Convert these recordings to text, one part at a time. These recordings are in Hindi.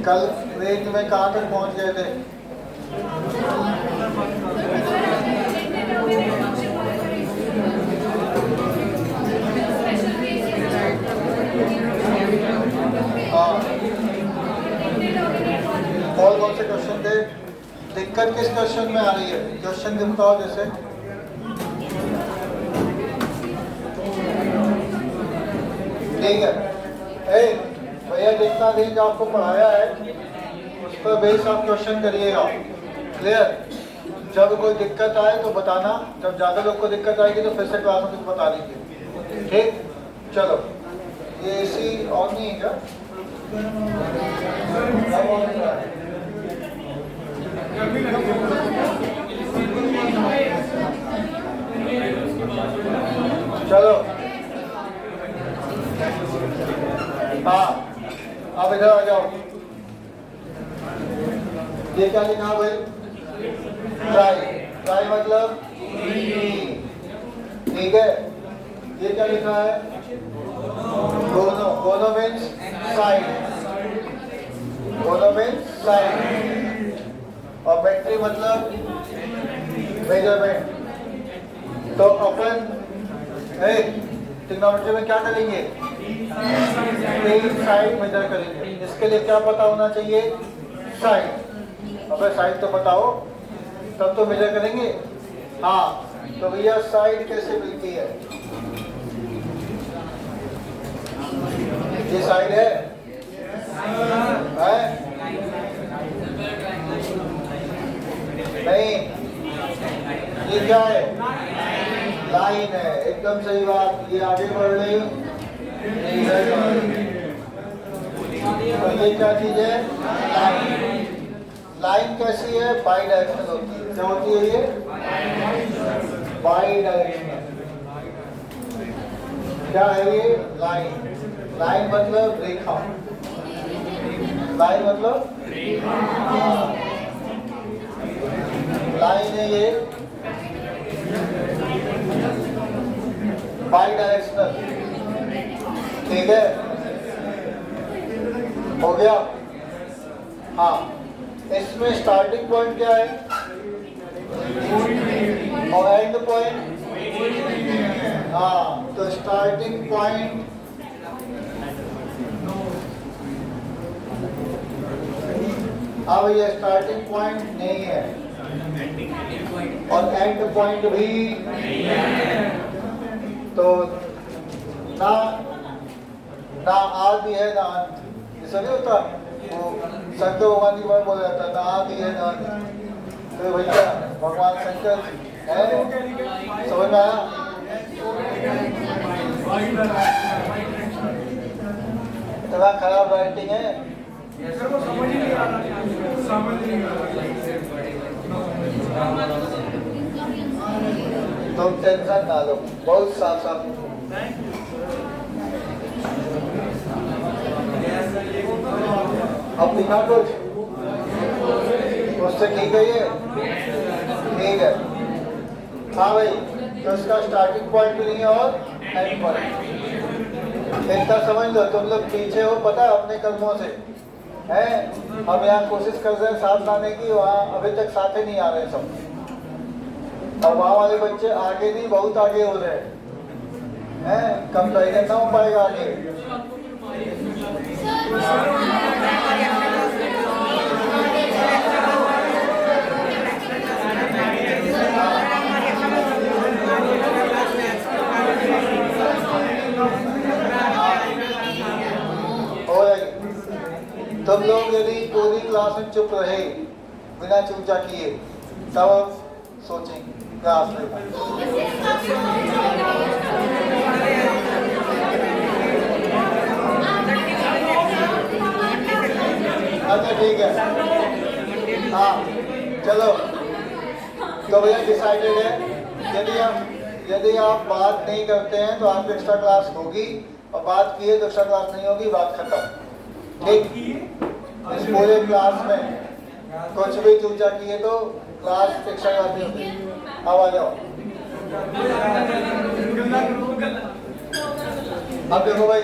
कल रेंज में कहाँ तक पहुँच गए थे? हाँ, और कौन से क्वेश्चन थे? दिक्कत किस क्वेश्चन में आ रही है? क्वेश्चन के बताओ। जैसे ठीक है, भैया जितना रेंज आपको पढ़ाया है उस पर बेस आप क्वेश्चन करिएगा। क्लियर? जब कोई दिक्कत आए तो बताना, जब ज़्यादा लोग को दिक्कत आएगी तो फिर से क्लास में कुछ बता दीजिए। ठीक, चलो। ये एसी ऑन नहीं है क्या? चलो, हाँ, अब इधर आ जाओ। ये क्या लिखा है भाई? ट्राई। ट्राई मतलब ठीक है। ये क्या लिखा है? दोनों। दोनों मीन्स साइड। दोनों मीन्स साइड। और बैटरी मतलब मेजरमेंट। तो अपन ट्रिग्नोमेट्री में क्या करेंगे? तीन साइड मेजर करेंगे। इसके लिए क्या पता होना चाहिए? साइड। अबे साइड तो बताओ, तब तो मेजर करेंगे। हाँ, तो भैया साइड कैसे मिलती है? ये साइड है? नहीं, ये क्या है? लाइन है। एकदम सही बात। ये आगे बढ़ रही तो ये क्या चीज है? लाइन। लाइन कैसी है? बाई डायरेक्शनल होती है। क्या होती है ये? By directional. क्या है ये? लाइन। लाइन मतलब रेखा। लाइन मतलब लाइन है ये बाई डायरेक्शनल। ठीक है, हो गया। हाँ, इसमें स्टार्टिंग पॉइंट क्या है और एंड पॉइंट? हाँ, तो स्टार्टिंग पॉइंट अब ये स्टार्टिंग पॉइंट नहीं है और एंड पॉइंट भी नहीं है। तो ना ना आदि है ना अंत। ऐसा नहीं होता? वो शंकर भगवान की बात बोला जाता है, ना आदि है ना अंत। तो भैया भगवान शंकर है, समझ में आया? इतना खराब राइटिंग है। तुम टेंशन ना लो, बहुत साफ साफ। अब दिखा कुछ उससे ठीक है ये? ठीक है। हाँ भाई, तो इसका स्टार्टिंग पॉइंट भी नहीं है और एंड पॉइंट। इतना समझ लो। तुम लोग पीछे हो, पता है, अपने कर्मों से हैं। हम यहाँ कोशिश कर रहे हैं साथ लाने की, वहाँ अभी तक साथ ही नहीं आ रहे सब। और वहाँ वाले बच्चे आगे नहीं, बहुत आगे हो रहे हैं। कंपेरिजन ना हो पाएगा आगे। तुम लोग यदि पूरी क्लास में चुप रहे बिना चूचा किए तब सोचेंगे क्लास में। अच्छा ठीक है, हाँ चलो। तो भैया डिसाइडेड है, यदि आप बात नहीं करते हैं तो आपकी एक्स्ट्रा क्लास होगी, और बात किए तो एक्स्ट्रा क्लास नहीं होगी, बात खत्म। ठीक, इस पूरे क्लास में कुछ भी चूचा किए तो क्लास एक्स्ट्रा क्लास नहीं होगी। अब आ जाओ। अब देखो भाई,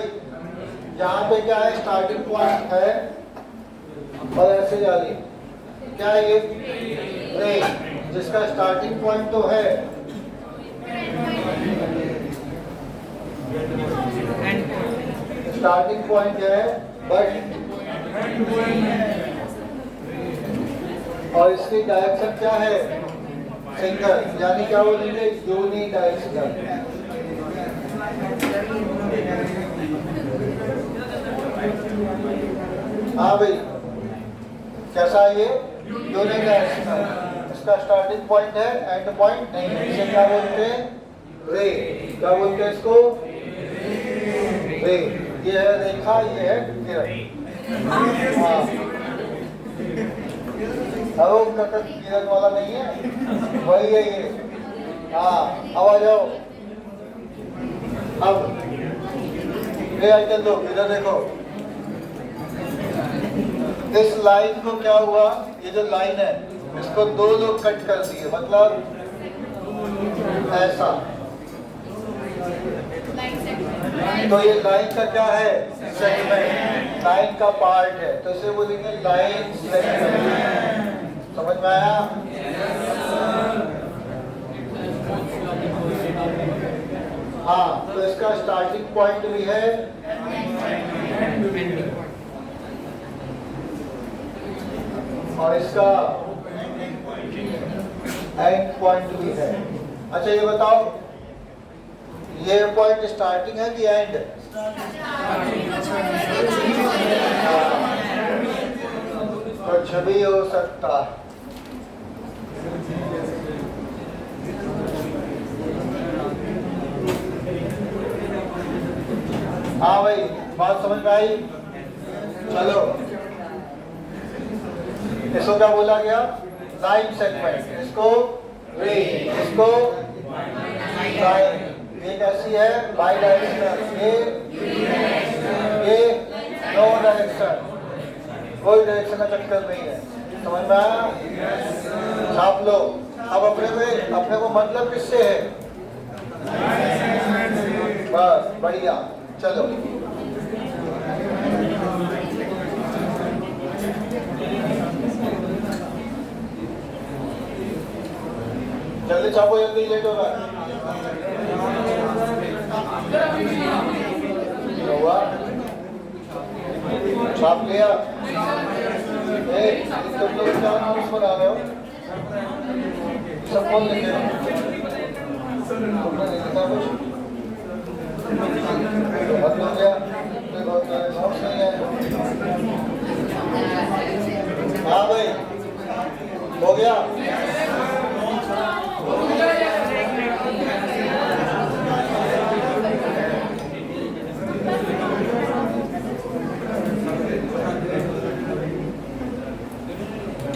यहाँ पे क्या है? स्टार्टिंग पॉइंट है और ऐसे जा रही है। क्या ये रे जिसका स्टार्टिंग पॉइंट तो है, स्टार्टिंग पॉइंट है बट, और इसकी डायरेक्शन क्या है, सिंगल, यानी क्या बोलेंगे, यूनिडायरेक्शनल। हाँ भाई, कैसा है ये, यूनिडायरेक्शनल। इसका स्टार्टिंग पॉइंट है, एंड पॉइंट नहीं है। इसे क्या बोलते हैं, रे। क्या बोलते हैं इसको, रे। ये है रेखा, ये है किरण। हाँ, अब वो किरण वाला नहीं है, वही है ये। हाँ, अब आ जाओ। अब ये आइटम दो, इधर देखो। इस लाइन को क्या हुआ, ये जो लाइन है इसको दो लोग कट कर दिए, मतलब ऐसा। तो ये लाइन का क्या है, सेगमेंट, लाइन का पार्ट है, तो इसे बोलेंगे लाइन सेगमेंट। समझ में आया? हाँ, तो इसका स्टार्टिंग पॉइंट भी है और इसका एंड पॉइंट भी है। अच्छा ये बताओ, ये पॉइंट स्टार्टिंग है कि एंड? कुछ भी हो सकता है। हाँ भाई, बात समझ में आई? चलो, इसको क्या बोला गया, लाइन सेगमेंट। इसको रे, इसको लाइन। ये कैसी है, बाई डायरेक्शनल। ये नो डायरेक्शन, कोई डायरेक्शन का चक्कर नहीं है। समझ में आया? छाप लो। अब अपने को मतलब किससे है, बस बढ़िया। चलो जल्दी छापो, जल्दी, लेट हो रहा है। छाप लिया? तुम लोग क्या नोट्स बना रहे हो, सब कौन लिखे हो? तुमने नहीं लिखा कुछ? बंद हो गया, नोट्स नहीं है। हाँ भाई, हो गया।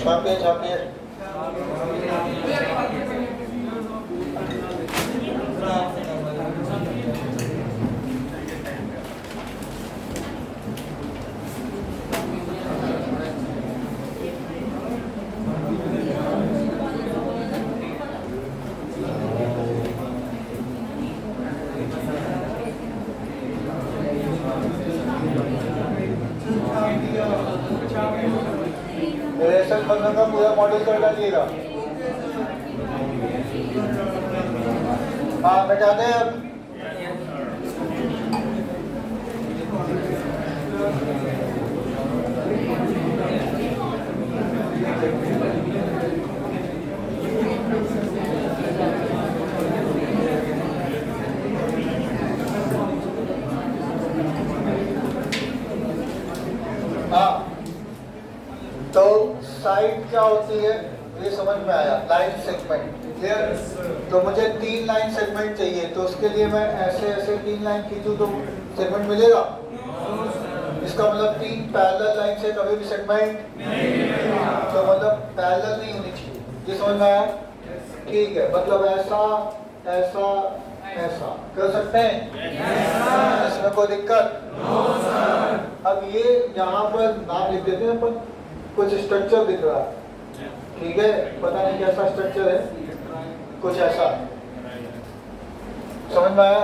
छापिए छापिए। रिलेशन बनने का पूरा मॉडल कर डालिएगा। हाँ, बैठाते हैं अब। हाँ, तो साइड क्या होती है ये समझ में आया, लाइन सेगमेंट। क्लियर? तो मुझे 3 लाइन सेगमेंट चाहिए, तो उसके लिए मैं ऐसे ऐसे 3 लाइन खींचूं तो सेगमेंट मिलेगा? इसका मतलब 3 पैरेलल लाइन से कभी भी सेगमेंट तो मतलब पैरेलल नहीं होनी चाहिए। ये समझ में आया? ठीक है, मतलब ऐसा ऐसा ऐसा कर सकते हैं? इसमें कोई दिक्कत? अब ये यहाँ पर नाम लिख देते हैं, पर कुछ स्ट्रक्चर दिख रहा है, ठीक है, पता नहीं कैसा स्ट्रक्चर है, कुछ ऐसा। समझ में आया?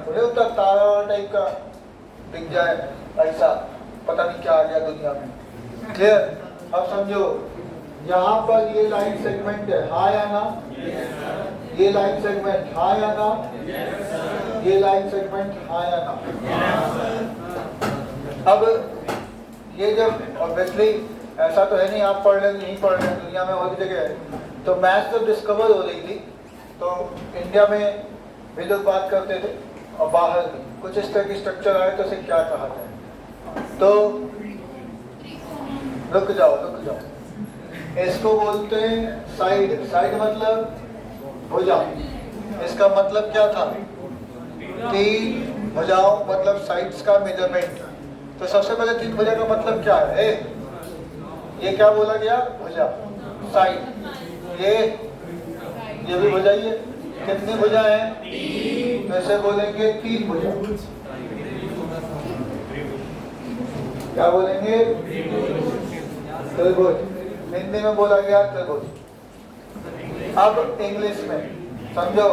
मुझे उतना तारा टाइप का दिख जाए ऐसा, पता नहीं क्या आ गया दुनिया में। क्लियर? अब समझो, यहाँ पर ये लाइन सेगमेंट है, हाँ या ना? ये लाइन सेगमेंट हाँ या ना? ये लाइन सेगमेंट हाँ या ना? अब ये जब ऑब्वियसली ऐसा तो है नहीं आप पढ़ रहे नहीं पढ़ रहे, दुनिया में और जगह है, तो मैथ्स जब डिस्कवर हो रही थी तो इंडिया में भी लोग बात करते थे और बाहर भी कुछ इस तरह की स्ट्रक्चर आए तो इसे क्या कहा जाए। तो रुक जाओ, इसको बोलते हैं साइड। साइड मतलब भुजा। इसका मतलब क्या था? 3 भुजाओं मतलब साइड्स का मेजरमेंट। तो सबसे पहले 3 भुजा का मतलब क्या है? ये क्या बोला गया? भुजा, साइड। ये भी भुजा ही है। कितनी भुजा है? 3। वैसे बोलेंगे 3 भुजा। क्या बोलेंगे? त्रिभुज। हिंदी में बोला गया त्रिभुज। अब इंग्लिश में समझो,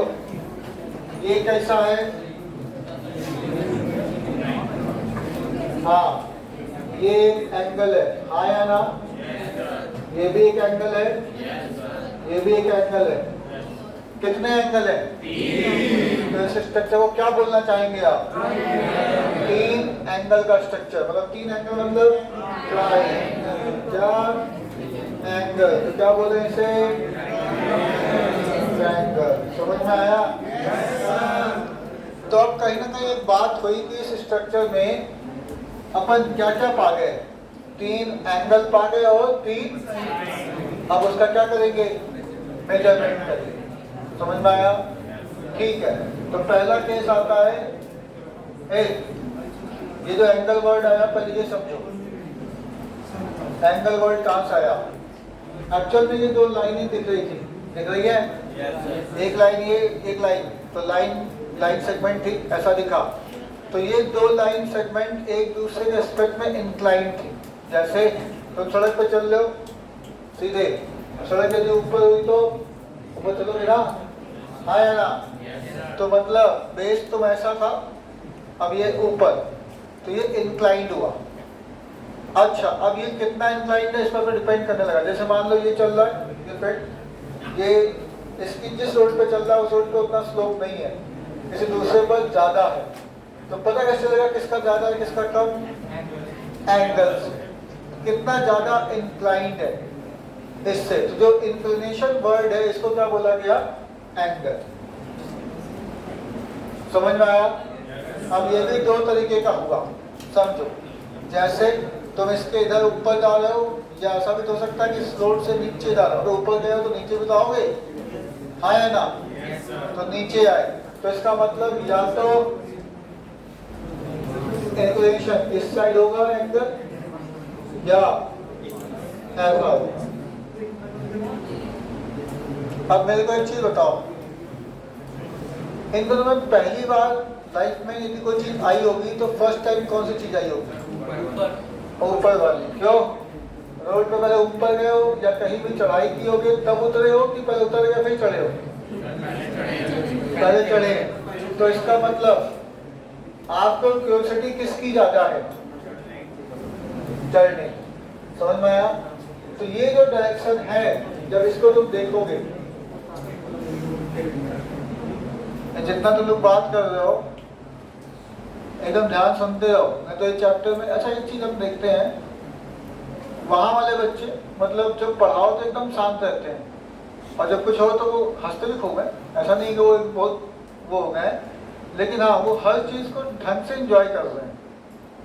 ये कैसा है? हाँ, ये एंगल है, हाँ या ना? ये भी एक एंगल है, ये भी एक एंगल है। कितने एंगल है? 3। तो इस स्ट्रक्चर को क्या बोलना चाहेंगे आप? 3 एंगल का स्ट्रक्चर। मतलब 3 एंगल मतलब क्या एंगल, तो क्या बोले इसे? ट्रायंगल। समझ में आया? तो अब कहीं ना कहीं एक बात हुई कि इस स्ट्रक्चर में अपन क्या क्या पा गए? 3 एंगल पा गए और 3। अब उसका क्या करेंगे? मेजरमेंट करेंगे। समझ में आया? ठीक है। तो पहला केस आता है, ये जो एंगल वर्ड आया पहले ये समझो, एंगल वर्ड कहाँ से आया? एक्चुअल में ये 2 लाइनें दिख रही थी, दिख रही है? एक लाइन ये, एक लाइन, तो लाइन सेगमेंट थी, ऐसा दिखा। तो ये 2 लाइन सेगमेंट एक दूसरे के एस्पेक्ट में इंक्लाइन थी। जैसे तुम सड़क पे चल रहे हो, सीधे सड़क यदि ऊपर हुई तो ऊपर चलोगे ना, हाँ या ना? तो मतलब बेस तुम ऐसा था, अब ये ऊपर, तो ये इंक्लाइंड हुआ। अच्छा, अब ये कितना इंक्लाइंड है इस पर डिपेंड करने लगा। जैसे मान लो ये चल रहा है, ये पेट, ये इसकी जिस रोड पे चल रहा है उस रोड पे उतना स्लोप नहीं है, किसी दूसरे पर ज्यादा है। तो पता कैसे चलेगा किसका ज्यादा है किसका कम? एंगल से। कितना ज्यादा इंक्लाइंड है इससे। तो जो इंक्लिनेशन वर्ड है इसको क्या बोला गया? एंगल। समझ में आया? अब ये भी 2 तरीके का हुआ, समझो। जैसे तुम इसके इधर ऊपर जा रहे हो, या ऐसा भी तो हो सकता है कि इस रोड से नीचे जा रहे हो, तो ऊपर गए हो तो नीचे भी तो आओगे, हाँ या ना? तो नीचे आए तो इसका मतलब या तो इंक्लिनेशन इस साइड होगा एंगल, या ऐसा होगा। अब मेरे को एक चीज बताओ, इन दोनों में पहली बार लाइफ में यदि कोई चीज आई होगी तो फर्स्ट टाइम कौन सी चीज आई होगी? ऊपर वाली। क्यों? रोड पे पहले ऊपर गए हो या कहीं भी चढ़ाई की होगी तब उतरे हो, कि पहले उतर गए फिर चढ़े हो? पहले चढ़े। तो इसका मतलब आपको क्यूरियोसिटी किसकी ज्यादा है? चढ़ने। समझ में आया? तो ये जो डायरेक्शन है, जब इसको तुम देखोगे, जितना तुम लोग बात कर रहे हो एकदम ध्यान सुनते रहो, नहीं तो इस चैप्टर में। अच्छा, एक चीज हम देखते हैं, वहाँ वाले बच्चे मतलब जब पढ़ाओ तो एकदम शांत रहते हैं, और जब कुछ हो तो वो हंसते भी खूब है। ऐसा नहीं कि वो बहुत वो हो गए, लेकिन हाँ वो हर चीज को ढंग से एंजॉय कर रहे हैं।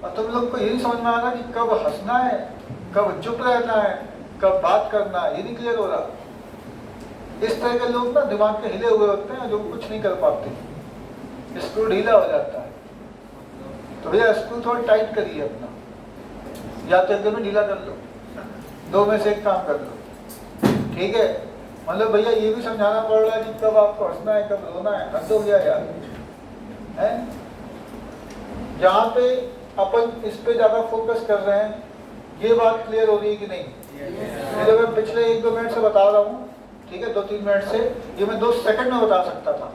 और तुम लोग को यही समझ में आना कि कब हंसना है, कब चुप रहना है, कब बात करना है, ये नहीं क्लियर हो रहा। इस तरह के लोग ना दिमाग के हिले हुए होते हैं जो कुछ नहीं कर पाते, स्क्रू ढीला हो जाता है। तो भैया स्क्रू थोड़ा टाइट करिए अपना, या तो एकदम ही ढीला कर लो, 2 में से एक काम कर लो, ठीक है? मतलब भैया ये भी समझाना पड़ रहा है कि कब आपको हंसना है कब रोना है। हद हो गया यार, है? जहाँ पे अपन इस पे ज्यादा फोकस कर रहे हैं, ये बात क्लियर हो रही है कि नहीं? ये जो मैं पिछले 1-2 मिनट से बता रहा हूँ, ठीक है, 2-3 मिनट से, ये मैं 2 सेकंड में बता सकता था।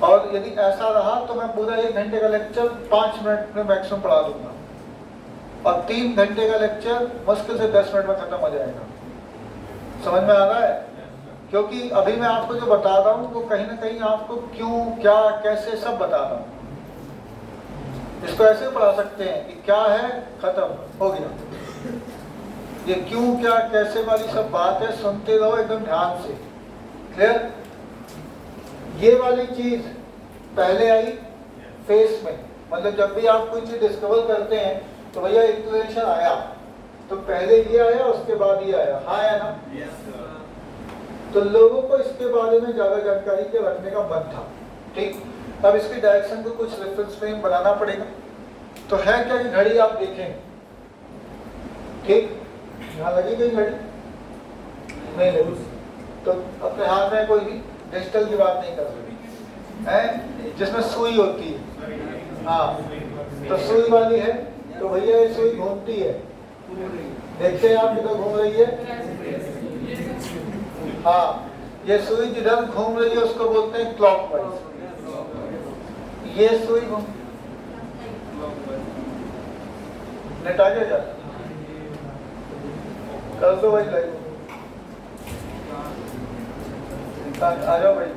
और यदि ऐसा रहा तो मैं पूरा 1 घंटे का लेक्चर 5 मिनट में मैक्सिमम पढ़ा दूंगा। और 3 घंटे का लेक्चर मुश्किल से 10 मिनट में खत्म हो जाएगा। समझ में आ रहा है? क्योंकि अभी मैं आपको जो बता रहा हूँ वो कहीं ना कहीं आपको क्यों, क्या, कैसे सब बता रहा हूँ। इसको ऐसे पढ़ा सकते हैं कि क्या है, खत्म हो गया। ये क्यों, क्या, कैसे वाली सब बात है, सुनते रहो एकदम ध्यान से। क्लियर? ये वाली चीज पहले आई फेस में, मतलब जब भी आप कोई चीज डिस्कवर करते हैं तो भैया एक्सप्लेनेशन आया तो पहले ये आया उसके बाद ये आया, हाँ या ना? तो लोगों को इसके बारे में ज्यादा जानकारी के रखने का मन था। ठीक, अब इसकी डायरेक्शन को कुछ रेफरेंस फ्रेम बनाना पड़ेगा। तो है क्या कि घड़ी आप देखें, ठीक, यहाँ लगी गई घड़ी नहीं लगी, तो अपने हाथ में कोई भी डिजिटल की बात नहीं कर सकती है, जिसमें सुई होती है। हाँ, तो सुई वाली है तो भैया ये सुई घूमती है, देखते हैं आप किधर घूम रही है। हाँ, ये सुई जिधर घूम रही है उसको बोलते हैं क्लॉकवाइज। ये सुई घूम नेट आ गया, कर दो भाई लाइव, आ जाओ भाई।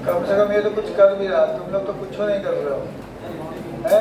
कम से कम ये तो कुछ कर भी रहा, तुम लोग तो कुछ नहीं कर रहे हो, है?